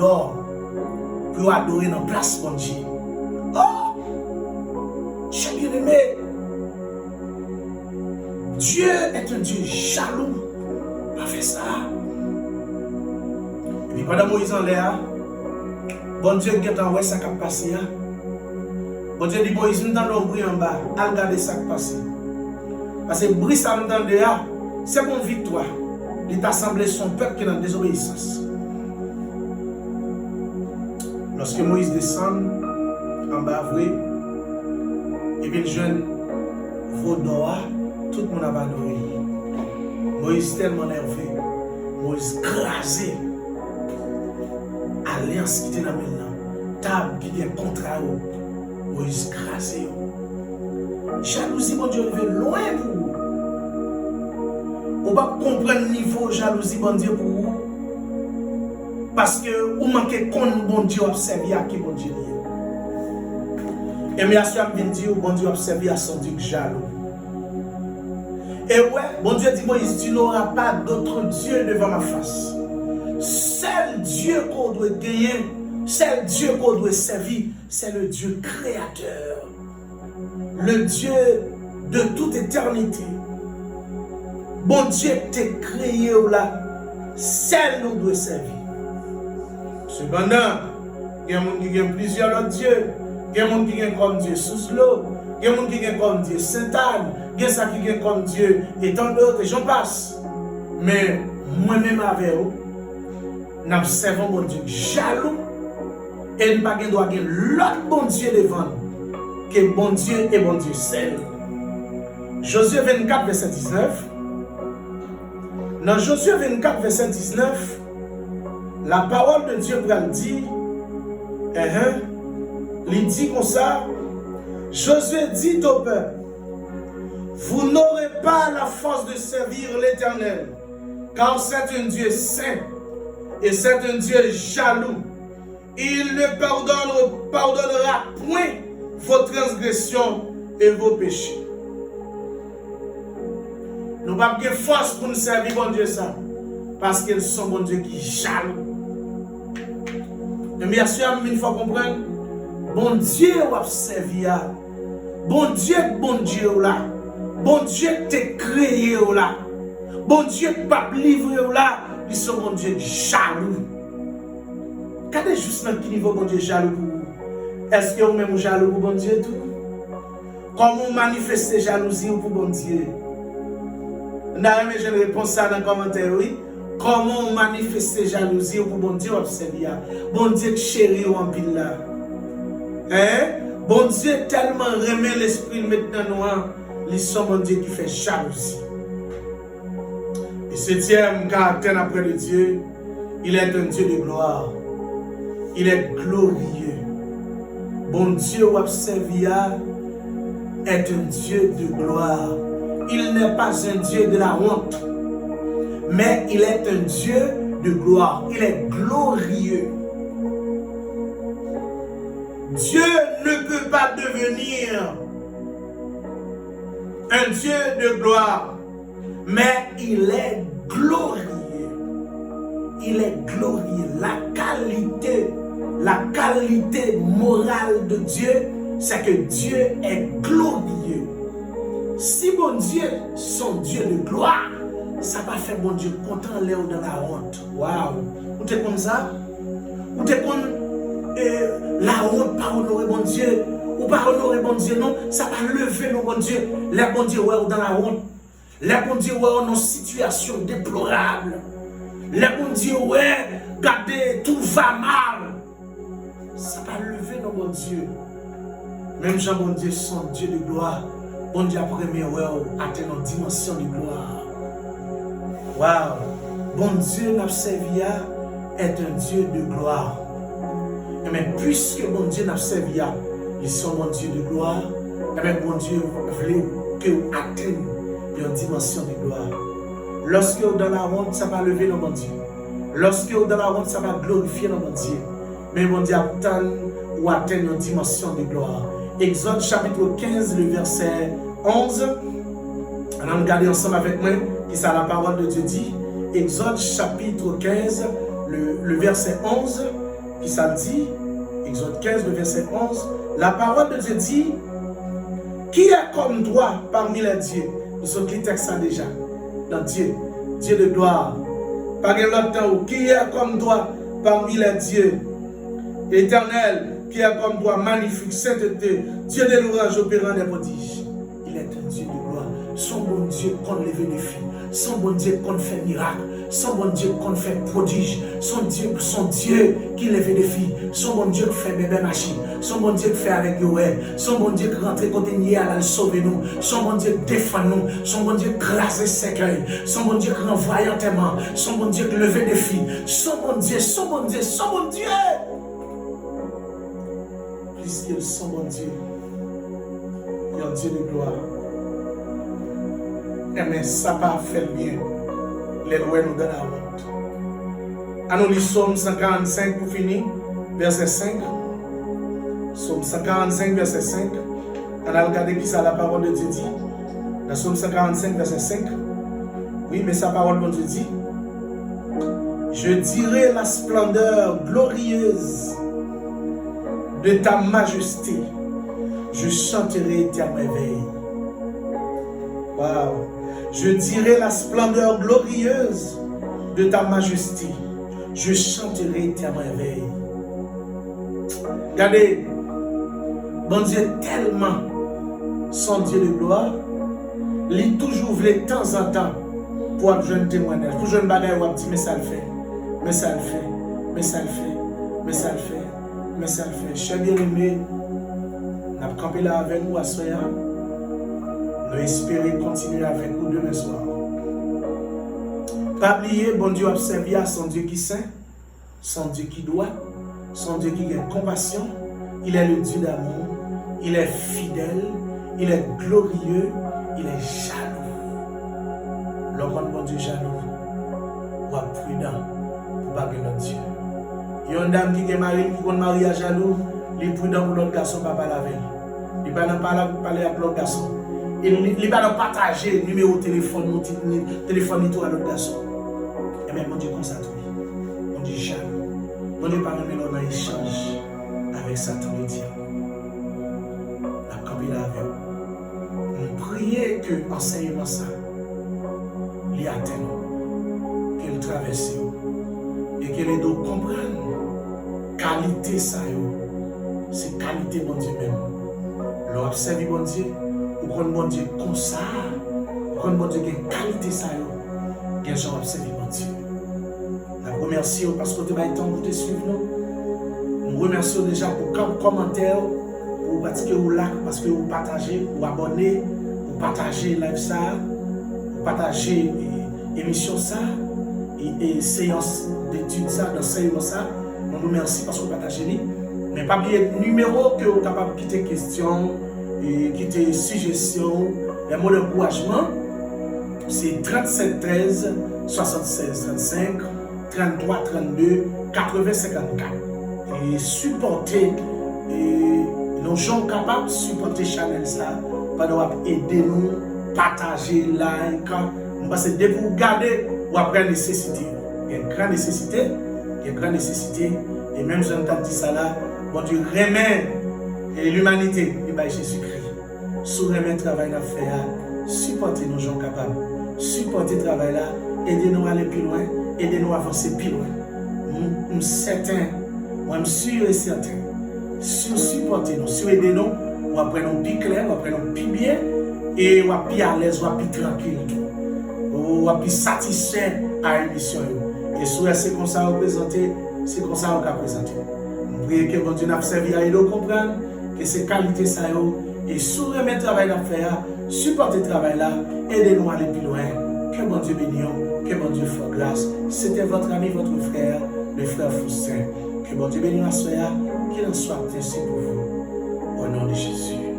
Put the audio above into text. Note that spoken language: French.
d'or pour adorer dans la place de Dieu. Oh! J'ai bien aimé. Dieu est un Dieu jaloux. Pas fait ça. Et puis pendant Moïse en l'air, bon Dieu qui est en haut, ça qui a passé. Bon Dieu dit Moïse, nous dans l'ombre en bas, à regarder ça qui passe. Parce que bruit ça nous dans dehors, c'est mon victoire. Il t'a semblé son peuple qui est dans la désobéissance. Lorsque Moïse descend en bas, et puis le jeune Vaudoa, tout le monde a adoré. Moïse tellement nerveux, Moïse crasé. Alliance qui était dans le maintenant, table qui est contre eux, Moïse crasé. Jalousie, mon Dieu, levé loin pour vous. On ne va pas comprendre le niveau de jalousie, mon Dieu, pour vous. Parce que vous manquez de compte, bon Dieu, observer à qui bon Dieu est. Et bien, si vous me dites, bon Dieu, observer à son Dieu jaloux. Et ouais, bon Dieu dit, Moïse, tu n'auras pas d'autre Dieu devant ma face. Seul Dieu qu'on doit gagner, seul Dieu qu'on doit servir, c'est le Dieu créateur. Le Dieu de toute éternité. Bon Dieu t'a créé là, seul nous doit servir. Cependant, il y a des gens qui ont plusieurs autres dieux. Il y a des gens qui ont comme Dieu sous l'eau. Il y a des gens qui ont comme Dieu Saint-Anne. Il y a des gens qui ont comme Dieu et tant d'autres, et j'en passe. Mais moi-même avec vous, nous servons mon Dieu jaloux et nous ne doit pas l'autre bon Dieu devant nous que bon Dieu et bon Dieu seul. Josué 24, verset 19. Dans Josué 24, verset 19, la parole de Dieu dit, il dit comme ça, Josué dit au peuple, vous n'aurez pas la force de servir l'Éternel, car c'est un Dieu saint et c'est un Dieu jaloux. Il ne pardonnera point vos transgressions et vos péchés. Nous n'avons pas de force pour nous servir bon Dieu ça, parce qu'ils sont bon Dieu qui jaloux. Mais bien sûr, il faut comprendre, bon Dieu va servir. Bon Dieu là. Bon Dieu t'a créé là. Bon Dieu pas livré là. Ils sont bon Dieu jaloux. Regardez juste dans quel niveau bon Dieu jaloux pour vous. Est-ce que vous-même jaloux pour bon Dieu tout? Comment manifester jalousie pour bon Dieu? Je réponds ça dans le commentaire, oui. Comment manifester jalousie pour bon Dieu observer? Bon Dieu chéri en pile là. Bon Dieu tellement remet l'esprit maintenant noir. Ils sont bon Dieu qui fait jalousie. Et septième caractère après le Dieu, il est un Dieu de gloire. Il est glorieux. Bon Dieu observer est un Dieu de gloire. Il n'est pas un Dieu de la honte, mais il est un Dieu de gloire. Il est glorieux. Dieu ne peut pas devenir un Dieu de gloire, mais il est glorieux. Il est glorieux. La qualité morale de Dieu, c'est que Dieu est glorieux. Si bon Dieu, son Dieu de gloire, ça va faire bon Dieu content l'air dans la honte. Waouh! Vous êtes comme ça? Vous êtes comme la honte, pas honorer bon Dieu. Ou pas honorer bon Dieu, non? Ça va lever nos bon Dieu. Les bon Dieu, ouais, dans la honte. Les bon Dieu, ouais, dans une situation déplorable. Les bon Dieu, ouais, regardez, tout va mal. Ça va lever nos bon Dieu. Même Jean, bon Dieu, son Dieu de gloire. Bon Dieu, premier, ouais, atteint une dimension de gloire. Waouh! Bon Dieu, n'a servi est un Dieu de gloire. Mais puisque bon Dieu n'a servi, ils sont mon Dieu de gloire, et bien bon Dieu voulait que vous atteignez une dimension de gloire. Lorsque vous êtes dans la honte, ça va lever le bon Dieu. Lorsque vous êtes dans la honte, ça va glorifier le bon Dieu. Mais bon Dieu attend ou atteindre une dimension de gloire. Exode chapitre 15, le verset 11. On regarde ensemble avec moi, qui ça la parole de Dieu dit. Exode chapitre 15, le verset 11. qui ça dit, Exode 15, le verset 11, la parole de Dieu dit, qui est comme toi parmi les dieux? Nous avons lu texte ça déjà, dans Dieu, Dieu de gloire. Par l'autre temps, qui est comme toi parmi les dieux? Éternel, qui est comme toi, magnifique, sainteté, Dieu de louange, opérant des prodiges. Il est un Dieu de gloire. Son bon Dieu qu'on lève les filles. Son bon Dieu qu'on fait miracle. Son bon Dieu qu'on fait prodige. Son Dieu qui lève les filles. Son bon Dieu qui fait bébé machine. Son bon Dieu qui fait avec Yoel. Son bon Dieu qui rentre côté nier à la sauver nous. Son bon Dieu qui défend nous. Son bon Dieu qui crase ses cœurs. Son bon Dieu qui renvoie en témoin. Son bon Dieu qui lève les filles. Son bon Dieu, son bon Dieu, son bon Dieu. Puisqu'il son bon Dieu. Il y a un Dieu de gloire. Mais ça va faire bien. Les lois nous donnent la honte. À nous, Psaume 145 pour finir, verset 5. Psaume 145, verset 5. On a regardé qui ça la parole de Dieu dit. Dans Psaume 145, verset 5. Oui, mais sa parole de Dieu dit. Je dirai la splendeur glorieuse de ta majesté. Je chanterai ta merveille. Waouh! Je dirai la splendeur glorieuse de ta majesté. Je chanterai ta merveille. Regardez, bon Dieu tellement son Dieu de gloire, il toujours voulait de temps en temps pour avoir un témoignage. Pour jouer une bagaille où on dit mais ça le fait, mais ça le fait, mais ça le fait, mais ça le fait, mais ça le fait. Cher bien-aimé, on a campé là avec vous à soya. Nous espérons continuer avec vous demain soir. Pas oublier, bon Dieu a servi à son Dieu qui saint, son Dieu qui doit, son Dieu qui a compassion. Il est le Dieu d'amour, il est fidèle, il est glorieux, il est jaloux. L'homme bon Dieu jaloux, ou prudent pour pas notre Dieu. Il y a une dame qui est mariée, qui est mariée à jaloux, il est prudent pour l'autre garçon, papa la veille. Il ne va pas parler avec l'autre garçon. Il ne va pas partager le numéro de téléphone, téléphone à l'autre garçon. Et même mon Dieu comme ça, mon Dieu jaloux. Mon Dieu pas même dans l'échange avec Satan le diable. La campée là avec vous. On priait que l'enseignement ça, il atteigne, qu'il traverse et que les deux comprennent qualité ça, c'est qualité mon Dieu même. L'on observe mon Dieu. Ou qu'on bon Dieu comme ça, ou qu'on bon Dieu qui a qualité ça, qui a genre observé mon Dieu. Nous remercions parce que tu as le temps pour te suivre. Nous remercions déjà pour quelques commentaires, pour pratiquer ou like, parce que vous partagez, ou abonnez, vous partagez live ça, vous partagez émission ça, et séance d'études ça, d'enseignement ça. Nous vous remercions parce que vous partagez. Mais pas oublier le numéro que vous êtes capable de quitter question. Et qui était suggestion, les mots d'encouragement, c'est 37 13 76 35 33 32 80 54. Et supporter, nos gens capables de supporter Chanel ça, pour aider nous, partager, like, parce que dès que vous regardez, vous avez une nécessité. Il y a une grande nécessité, et même si on entend ça là, bon Dieu remet l'humanité, il va Jésus-Christ. Sous remet travail à faire, supporter nos gens capables, supporter le travail là, aidez-nous à aller plus loin, aidez-nous à avancer plus loin. Nous certain, moi je suis sûr et certain, si vous supportez nous, si vous aidez nous, on va prendre plus clair, on va prendre plus bien, et on va plus à l'aise, on va plus tranquille, on va plus satisfait à l'émission. Et si c'est comme ça représenter, c'est comme ça qu'on va présenter. Nous prions que bon Dieu nous servi à aider à comprendre que ces qualités ça et sous remettre le travail à faire, supporter le travail là, aidez-nous à aller plus loin. Que mon Dieu bénisse, que mon Dieu fasse grâce. C'était votre ami, votre frère, le frère Faustin. Que mon Dieu bénisse la soeur, qu'il en soit ainsi pour vous. Au nom de Jésus.